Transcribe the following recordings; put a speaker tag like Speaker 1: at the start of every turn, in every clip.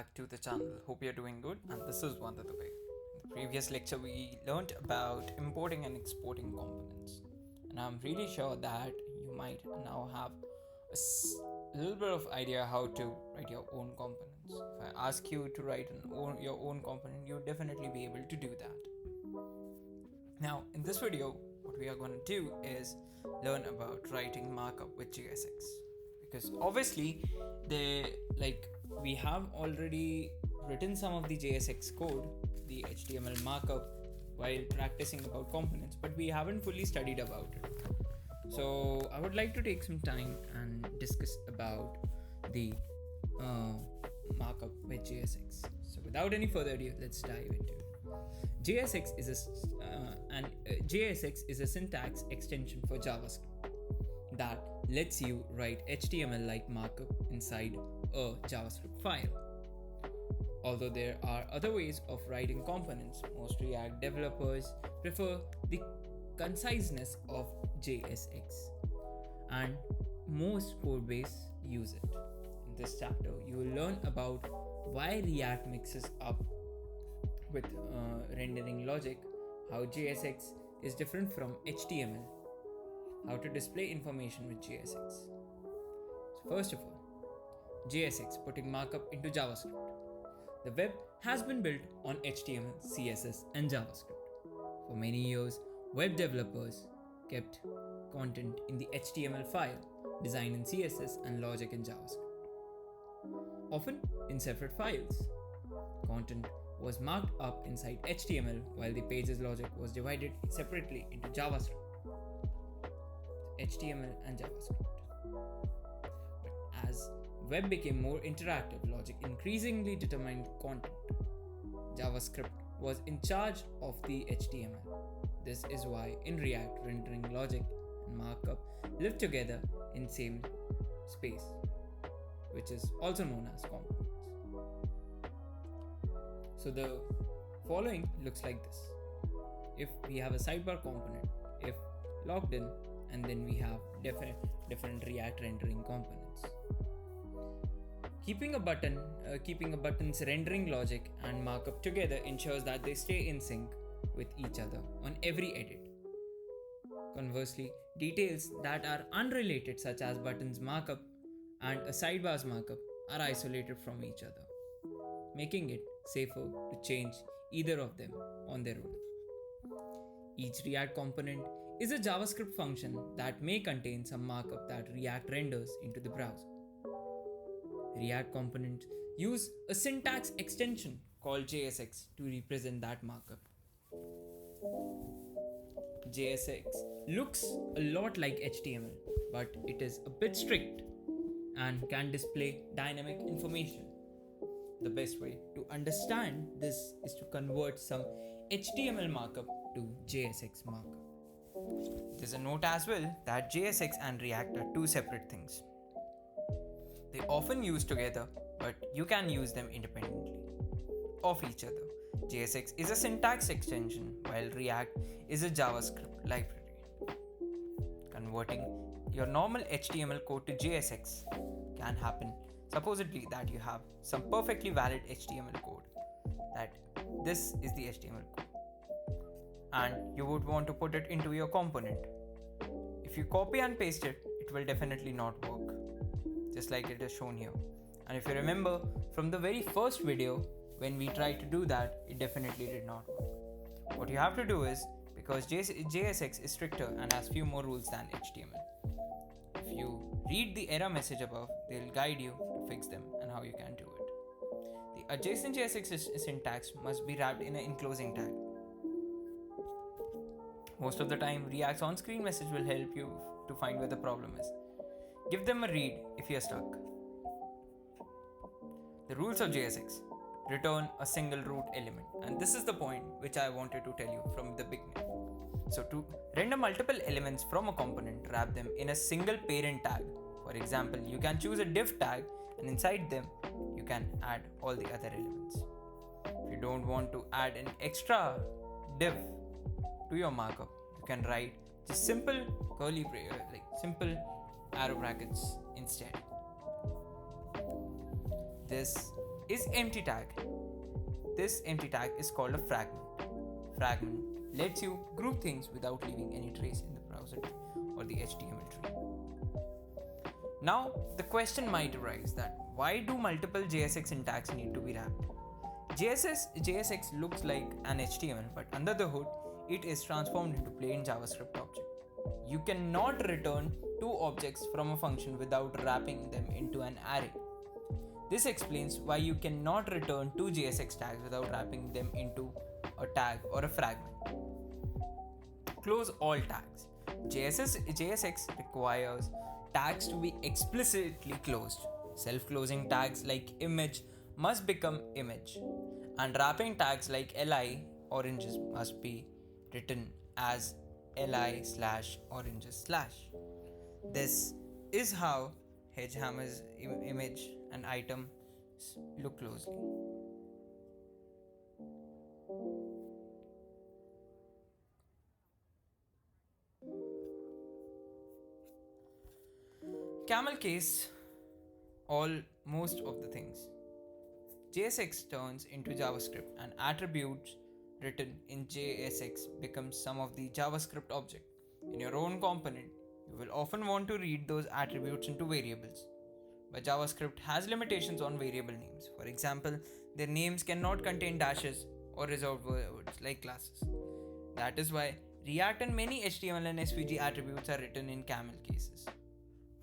Speaker 1: back to the channel. Hope you're doing good, and this is one of the way. In the previous lecture, we learned about importing and exporting components, and I'm really sure that you might now have a little bit of idea how to write your own components. If I ask you to write your own component, you'll definitely be able to do that. Now, in this video, what we are going to do is learn about writing markup with JSX, because obviously we have already written some of the JSX code, the HTML markup, while practicing about components, but we haven't fully studied about it. So I would like to take some time and discuss about the markup with JSX. So without any further ado, let's dive into it. JSX is a syntax extension for JavaScript that lets you write HTML-like markup inside a JavaScript file. Although there are other ways of writing components, most React developers prefer the conciseness of JSX, and most codebase use it. In this chapter, you will learn about why React mixes up with rendering logic, how JSX is different from HTML, how to display information with JSX. So first of all, JSX putting markup into JavaScript. The web has been built on HTML, CSS, and JavaScript. For many years, web developers kept content in the HTML file, design in CSS, and logic in JavaScript, often in separate files. Content was marked up inside HTML while the page's logic was divided separately into JavaScript, HTML, and JavaScript. But as web became more interactive, logic increasingly determined content. JavaScript was in charge of the HTML. This is why in React, rendering logic and markup live together in same space, which is also known as components. So the following looks like this. If we have a sidebar component, if logged in, and then we have different React rendering components. Keeping a button's rendering logic and markup together ensures that they stay in sync with each other on every edit. Conversely, details that are unrelated, such as buttons markup and a sidebar's markup, are isolated from each other, making it safer to change either of them on their own. Each React component is a JavaScript function that may contain some markup that React renders into the browser. React components use a syntax extension called JSX to represent that markup. JSX looks a lot like HTML, but it is a bit strict and can display dynamic information. The best way to understand this is to convert some HTML markup to JSX markup. There's a note as well that JSX and React are two separate things. They often use together, but you can use them independently of each other. JSX is a syntax extension, while React is a JavaScript library. Converting your normal HTML code to JSX can happen. Supposedly that you have some perfectly valid HTML code, that this is the HTML code, and you would want to put it into your component. If you copy and paste it, it will definitely not work, just like it is shown here. And if you remember from the very first video, when we tried to do that, it definitely did not work. What you have to do is, because JSX is stricter and has few more rules than HTML, if you read the error message above, they'll guide you to fix them and how you can do it. The adjacent JSX syntax must be wrapped in an enclosing tag. Most of the time, React's on-screen message will help you to find where the problem is. Give them a read if you're stuck. The rules of JSX: return a single root element, and this is the point which I wanted to tell you from the beginning. So to render multiple elements from a component, wrap them in a single parent tag. For example, you can choose a div tag, and inside them you can add all the other elements. If you don't want to add an extra div to your markup, you can write just simple simple arrow brackets instead. This is empty tag. This empty tag is called a fragment. Fragment lets you group things without leaving any trace in the browser or the HTML tree. Now, the question might arise that why do multiple JSX syntax need to be wrapped? JSX looks like an HTML, but under the hood, it is transformed into plain JavaScript object. You cannot return two objects from a function without wrapping them into an array. This explains why you cannot return two JSX tags without wrapping them into a tag or a fragment. Close all tags. JSX requires tags to be explicitly closed. Self-closing tags like image must become image, and wrapping tags like li oranges must be written as li/oranges/. This is how Hedgehammer's image and item look closely. Camel case most of the things. JSX turns into JavaScript and attributes written in JSX becomes some of the JavaScript object. In your own component, you will often want to read those attributes into variables. But JavaScript has limitations on variable names. For example, their names cannot contain dashes or reserved words like classes. That is why React and many HTML and SVG attributes are written in camel cases.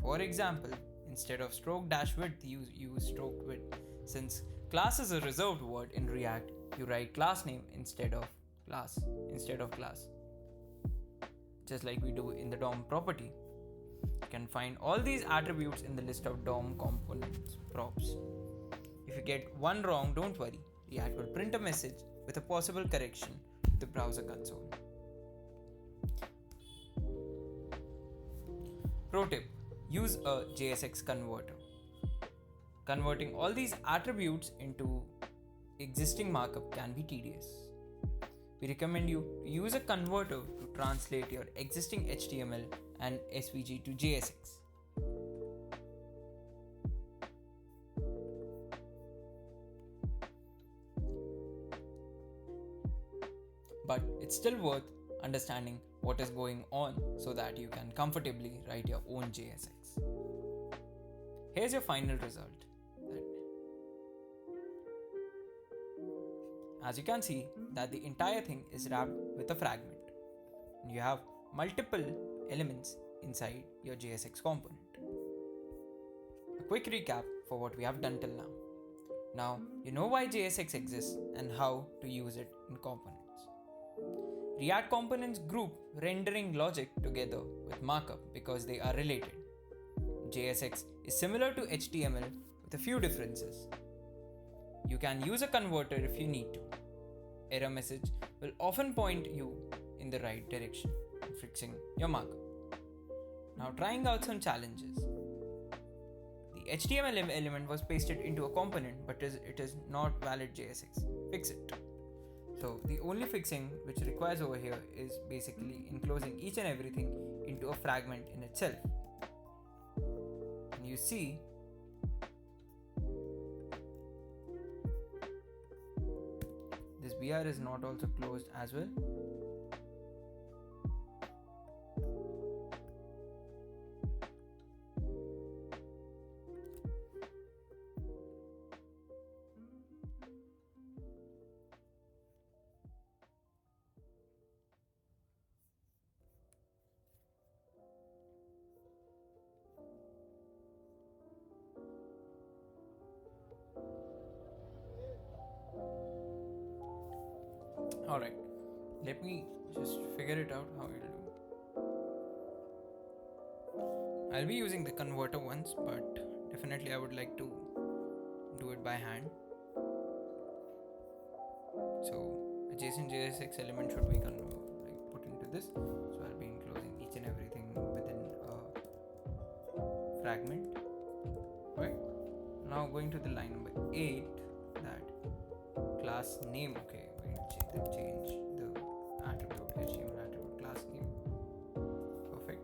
Speaker 1: For example, instead of stroke dash width, you use stroke width. Since class is a reserved word in React, you write class name instead of class. Just like we do in the DOM property. You can find all these attributes in the list of DOM components props. If you get one wrong, don't worry. React will print a message with a possible correction to the browser console. Pro tip: use a JSX converter. Converting all these attributes into existing markup can be tedious. We recommend you to use a converter to translate your existing HTML and SVG to JSX. But it's still worth understanding what is going on so that you can comfortably write your own JSX. Here's your final result. As you can see that the entire thing is wrapped with a fragment. And you have multiple elements inside your JSX component. A quick recap for what we have done till now. Now you know why JSX exists and how to use it in components. React components group rendering logic together with markup because they are related. JSX is similar to HTML with a few differences. You can use a converter if you need to. Error message will often point you in the right direction, fixing your markup. Now trying out some challenges. The HTML element was pasted into a component, but it is not valid JSX. Fix it. So the only fixing which requires over here is basically enclosing each and everything into a fragment in itself. And you see this BR is not also closed as well. Alright, let me just figure it out how it'll do. I'll be using the converter once, but definitely I would like to do it by hand. So adjacent JSX element should be put into this. So I'll be enclosing each and everything within a fragment. Right. Now going to the line number 8, that class name. Okay. Change the attribute HTML attribute class name. Perfect.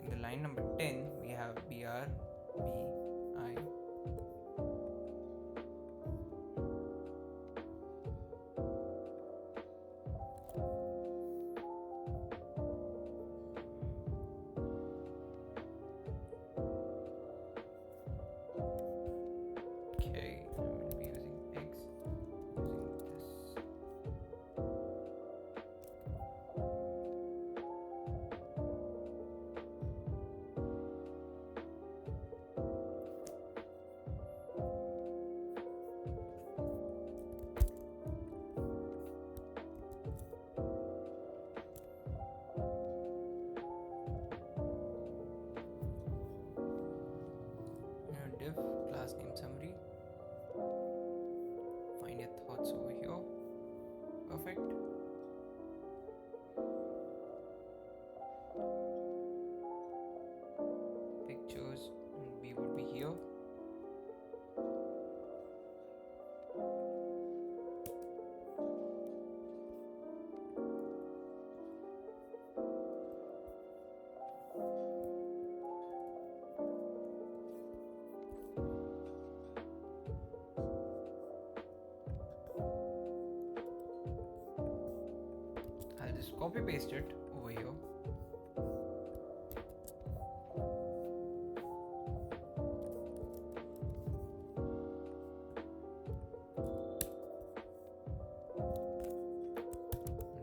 Speaker 1: In the line number 10 we have BR, BI, class name summary. Find your thoughts over here. Perfect. Pictures, and we would be here. I'll just copy paste it over here.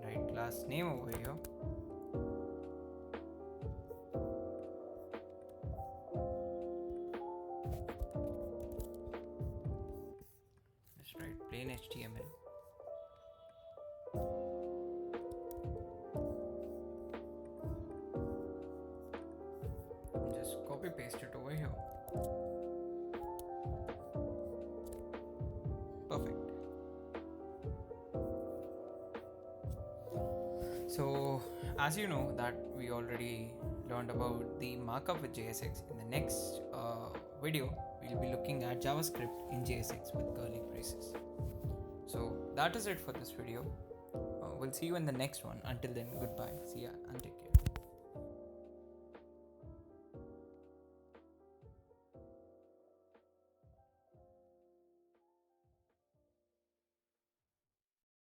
Speaker 1: Write class name over here. Just write plain HTML. Just copy paste it over here. Perfect. So as you know that we already learned about the markup with JSX, in the next video we'll be looking at JavaScript in JSX with curly braces. So that is it for this video. We'll see you in the next one. Until then, goodbye. See ya and take care.